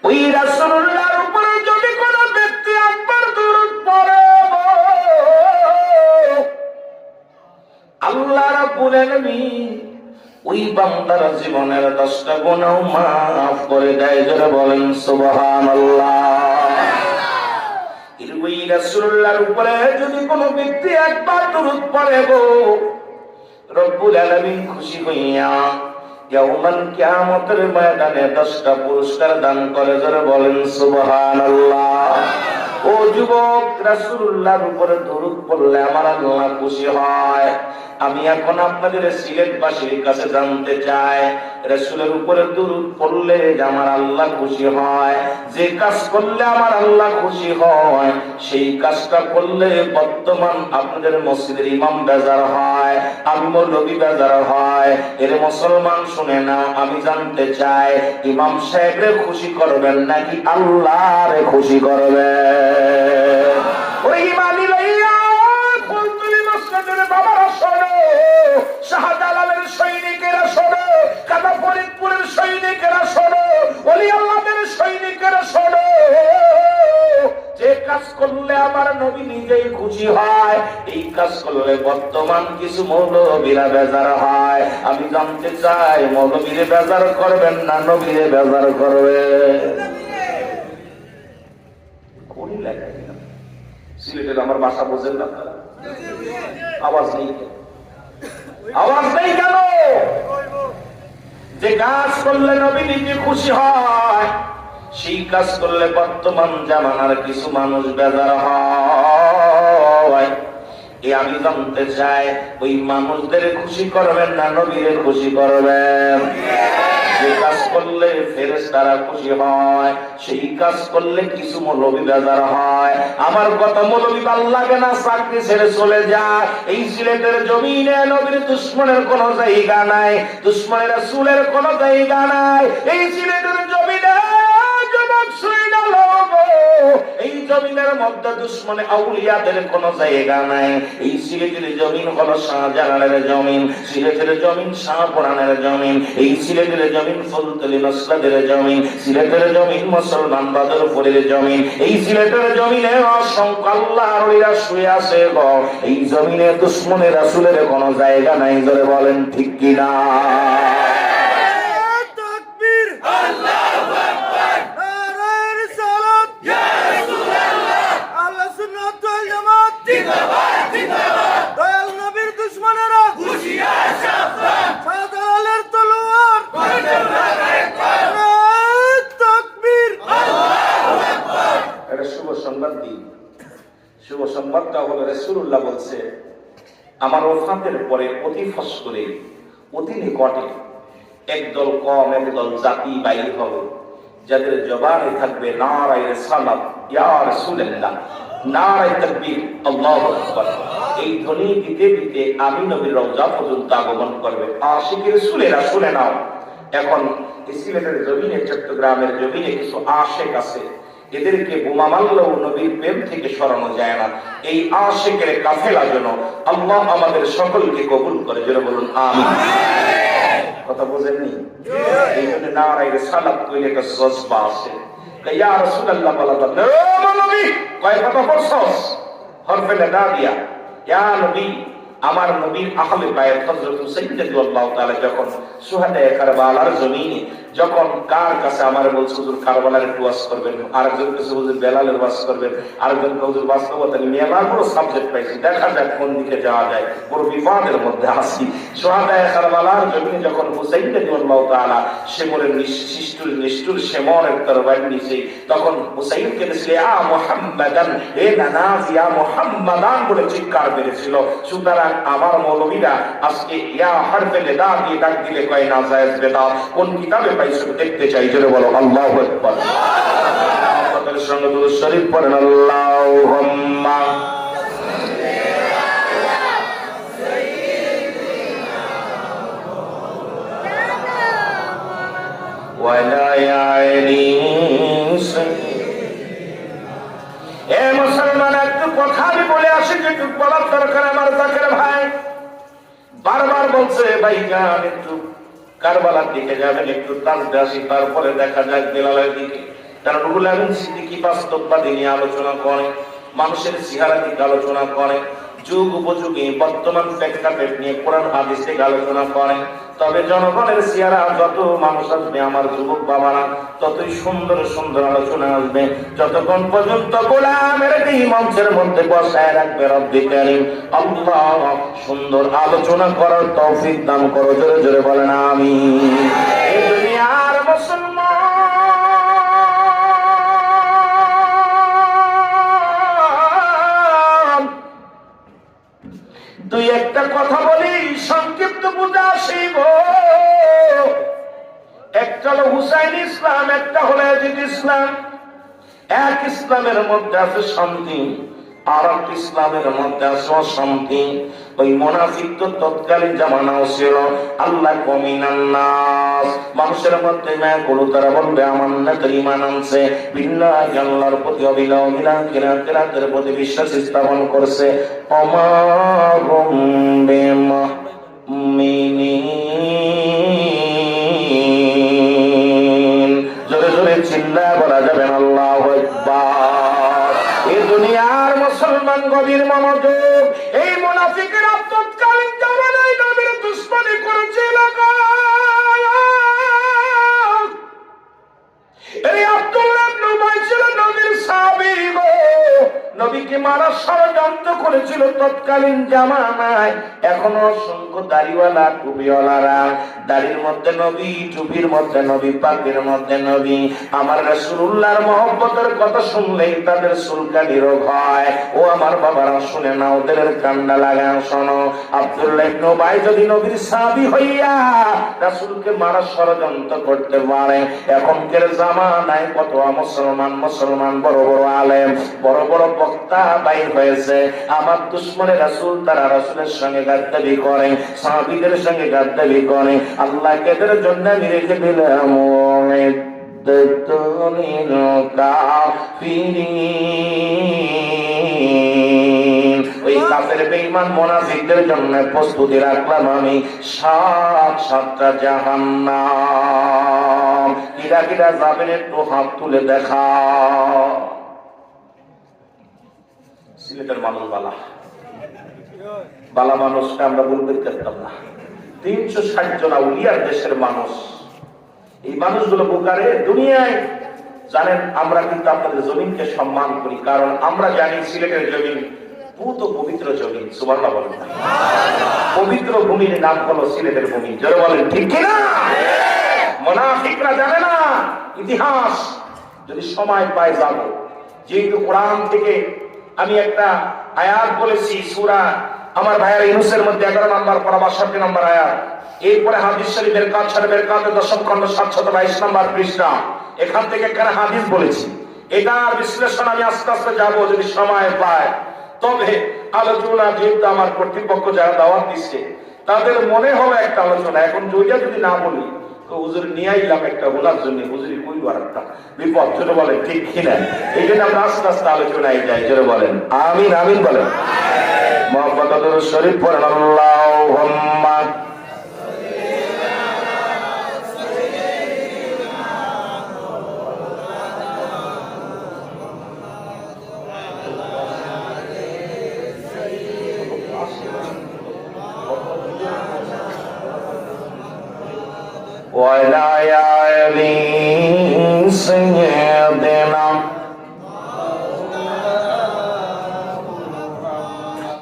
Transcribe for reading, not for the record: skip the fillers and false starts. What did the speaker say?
ওই রাসূলুল্লাহর উপরে যদি কোনো ব্যক্তি একবার দুরূদ পড়ে, আল্লাহ রাব্বুল আলামিন ওই বান্দার জীবনের 10টা গুনাহ মাফ করে দেয়। যারা বলেন সুবহানাল্লাহ। ওই রাসূলুল্লাহর উপরে যদি কোনো ব্যক্তি একবার দুরূদ পড়ে গো, রব্বুল আলামিন খুশি হইয়া ইয়াউমাল কিয়ামতের ময়দানে 10টা পুরস্কার দান করে। যারা বলেন সুবহানাল্লাহ। ও যুবক, রাসূলুল্লাহর উপরে দরুদ পড়লে আমার আল্লাহ খুশি হয়। আমি এখন আপনাদের সিলেটবাসীর কাছে জানতে চাই, রাসূলের উপরে দরুদ পড়লে আমার আল্লাহ খুশি হয়, যে কাজ করলে আমার আল্লাহ খুশি হয়, সেই কাজটা করলে বর্তমান আপনাদের মসজিদের ইমাম বেজার হয়, আমি মৌলভী বেজার হয়। এর মুসলমান শুনে না, আমি জানতে চাই ইমাম সাহেবরে খুশি করবেন নাকি আল্লাহরে খুশি করবেন? ওই ইমানি লইয়া ফুলতলি মসজিদের বাবারা শোনো, শাহজালালের সৈনিকেরা শোনো, কাদা ফরিদপুরের সৈনিকেরা শোনো, ওলি আল্লাহদের সৈনিকেরা শোনো, যে কাজ করলে আমার নবী নিজেই খুশি হয়, এই কাজ করলে বর্তমান কিছু মৌলবীরা বেজার হয়। আমি জানতে চাই মৌলবীরে বেজার করবেন না নবীরে বেজার করবেন? সিলেটের আমার বাসা বোঝেন না, আওয়াজ নেই, আওয়াজ নেই কেন? যে কাজ করলে নবী নিজে খুশি হয়, সেই কাজ করলে বর্তমান জামানার কিছু মানুষ বেজার হয়। আমি জানতে চাই ওই মানুষদের খুশি করবেন না নবীরে খুশি করবেন? যে কাজ করলে ফেরেশতারা খুশি হয়, সেই কাজ করলে কিছু মৌলবী বেজার হয়। আমার কথা মৌলবী ভাল লাগে না, চাকরি ছেড়ে চলে যায়। এই সিলেটের জমিনে নবীর দুশ্মনের কোন জায়গা নাই, দুশ্মনের রাসূলের কোন জায়গা নাই। এই সিলেটের জমিনে এই জমিনের মধ্যে দুশ্মনে আউলিয়াদের কোন জায়গা নাই। এই সিলেটের জমিন হলো শাহজালালের জমিন, সিলেটের জমিন শাহপুরানের জমিন, এই সিলেটের জমিন ফুলতলি নসরাতের জমিন, সিলেটের জমিন মুসলমান বাদরপুরের জমিন। এই সিলেটের জমিনে অসংখ্য আল্লাহর ওলিরা শুয়ে আছে গো। এই জমিনে দুশ্মনের রাসূলের কোন জায়গা নাই। ধরে বলেন ঠিক কিনা? শুভ সংবাদটা হলো রাসূলুল্লাহ বলছে, আমার ওফাতের পরে অতি ফস করে অতি নিকটে একদল কম একদল জাতি বাইর হবে, যাদের জবানে থাকবে নারায়ে রিসালাত ইয়া রাসূলুল্লাহ, নারায়ে তাকবীর আল্লাহু আকবার। এই ধ্বনি দিতে দিতে আমি নবীর রওজা পর্যন্ত আগমন করবে। আশিকের রাসূলেরা শুনে নাও, এখন সিলেটের জমিনে, চট্টগ্রামের জমিনে কিছু আশিক আছে, এদেরকে বোমা মারলেও নবীর প্রেম থেকে সরানো যায় না। এই আশিকের কাফেলা যেন আল্লাহ আমাদের সকলকে কবুল করে, যেন বলুন আমিন। কথা বোঝেননি? এই জন্য নারায়ে রিসালাত কইলে একটা জজবা আছে। ইয়া রাসূলুল্লাহ বলা যাবে ও নবী, কয় কথা পড়ছস? হরফে না দিয়া ইয়া নবী, আমার নবীর আহলে বায়াত হযরত হুসাইন রাদিয়াল্লাহু তাআলা যখন শুহাদায়ে কারবালার জমিনে, যখন কার কাছে আমার বলছে হুজুর কারবালার একটু ওয়াজ করবেন, আরেকজন কাছে হুজুর বেলালের ওয়াজ করবেন, আরেকজন হুজুর বাস্তবতা মেলা বড় সাবজেক্ট পাইছি, দেখা যাক কোন দিকে যাওয়া যায়, বড় বিবাদের মধ্যে আসি। শুহাদায়ে কারবালার জমিনে যখন হুসাইন রাদিয়াল্লাহু তাআলা শিমরের নিষ্ঠুর শিমরের তরবারি নিচে, তখন হুসাইনকে বলে আ মুহাম্মাদান, এ নানাজ ইয়া মুহাম্মাদান বলে চিৎকার মেরেছিল। সুতরাং আমার মৌলবীরা আজকে ইয়া হরফে নিদা দিয়ে ডাক দিলে কয় না জায়েজ বেদাত, কোন কিতাবে পাইছো দেখতে চাই, জোরে বলো আল্লাহু আকবার। আমাদের সঙ্গে দুরূদ শরীফ পড়েন, আল্লাহুম্মা ওয়ালা ইয়ানি। এ মুসলমান, একটু কথা আমি বলে আসি, যেটু বলার দরকার আমার জাকের ভাই বারবার বলছে, ভাইজান একটু কারবালার দিকে যাবেন, একটু তাজদে আসি, তারপরে দেখা যাক বেলালের দিকে। তারা রুহুল আমিন সিদ্দিকী বাস্তববাদী নিয়ে আলোচনা করে, মানুষের চেহারা দিকে আলোচনা করে, যুগ উপযোগী বর্তমান প্রেক্ষাপট নিয়ে কোরআন হাদিস থেকে আলোচনা করে। তবে জনগণের চেহারা যত মানুষ আসবে আমার যুবক বাবারা, ততই সুন্দর সুন্দর আলোচনা আসবে। যতক্ষণ পর্যন্ত গোলামের এই মঞ্চের মধ্যে বসায় রাখবে রব্বি কারীম আল্লাহ, সুন্দর আলোচনা করার তৌফিক দান করো। জোরে জোরে বলেন আমিন। এই দুনিয়ার মুসলমান দুই একটা কথা বলি, সংক্ষিপ্ত বুঝা আসিব। একটা হলো হুসাইন ইসলাম, একটা হলো ইয়াজিদ ইসলাম। এক ইসলামের মধ্যে আছে শান্তি, আর এক ইসলামের মধ্যে আছে অশান্তি। ওই মুনাফিক তো তৎকালীন জামানাও ছিল। আল্লাহ কমিনান নাস, মানুষের মধ্যে মায়া করো, তারা বলবে আমান্নাত ঈমান আনছে, বিল্লাহি আল্লাহর প্রতি অবিলম্ব কিরাতের প্রতি বিশ্বাস স্থাপন করছে। অমাহুম বিমুমিনিন, জোরে জোরে চিল্লায় বলা যাবে না আল্লাহু আকবার। এই দুনিয়ার মুসলমান গভীর মনোযোগ। এই মুনাফিকেরা তৎকালীন জামানায় নবীর দুশমনি করেছিল। এই আব্দুল্লাহ ইবনে উবাই ছিল নবীর সাহাবী গো, নবীকে মারার ষড়যন্ত্র করেছিল তৎকালীন জামানায়। এখনো অসংখ্য দাড়িওয়ালা টুপিওয়ালারা, দাড়ির মধ্যে নবী, টুপির মধ্যে নবী, পাগড়ির মধ্যে নবী। আমার রাসূলুল্লাহর মহব্বতের কথা শুনলেই তাদের চুলকানি রোগ হয়। ও আমার বাবারা শুনে না, ওদের কান্না লাগান শোনো। আব্দুল্লাহ ইবনে উবাই যদি নবীর সাহাবী হইয়া রাসূলকে মারার ষড়যন্ত্র করতে পারে, এখনকার জামানায় কত মুসলমান বড় বড় আলেম, বড় বড় বক্তা বাইর হয়েছে। আমার দুশমনে রাসূল, তারা রাসূলের সঙ্গে গাদ্দারি করে, সাহাবীদের সঙ্গে গাদ্দারি করে। আল্লাহ এদের জন্য আমি রেখে দিলাম ওই কাফের বেঈমান মুনাফিকদের জন্য প্রস্তুতি রাখলাম আমি 7টা জাহান্নাম। কিরা কিরা যাবেন একটু হাত তুলে দেখা। সিলেটের মানুষ বালা বালা মানুষকে আমরা বলতে পারতাম না। 360 জন আউলিয়ার দেশের মানুষ। এই মানুষগুলো বোকারে দুনিয়ায় জানেন। আমরা কিন্তু আপনাদের জমিনকে সম্মান করি, কারণ আমরা জানি সিলেটের জমিন পুত পবিত্র জমিন। সুবহানাল্লাহ বলেন। পবিত্র ভূমির নাম হলো সিলেটের ভূমি। জোরে বলেন ঠিক কিনা? মুনাফিকরা জানে না ইতিহাস। যদি সময় পায় যাব। যেহেতু কোরআন থেকে আমি একটা আয়াত বলেছি, সূরা আমার ভাইয়ের ইউনূসের মধ্যে 11 নম্বর পড়া 62 নম্বর আয়াত। এরপরে হাদিস শরীফের কাজ শরীফের কাজে 10ম খণ্ড 722 নম্বর পৃষ্ঠা। এখান থেকে একটা হাদিস বলেছি। এটার বিশ্লেষণ আমি আস্তে আস্তে যাবো যদি সময় পায়। তবে আলোচনা যেহেতু আমার কর্তৃপক্ষ যারা দাওয়াত দিচ্ছে তাদের মনে হলো একটা আলোচনা, এখন জয়টা যদি না বলি তো হুজুর নিয়ে আইলাম একটা বলার জন্য, হুজুরি কইল আর একটা বিপদ। জোরে বলেন ঠিক কিনা? এই জন্য আমরা আস্তে আস্তে আলোচনায় যাই। জোরে বলেন আমিন। আমিন বলেন। মুহাম্মদ শরীফ পড়েন আল্লাহুম্মা وعلى آل سيدنا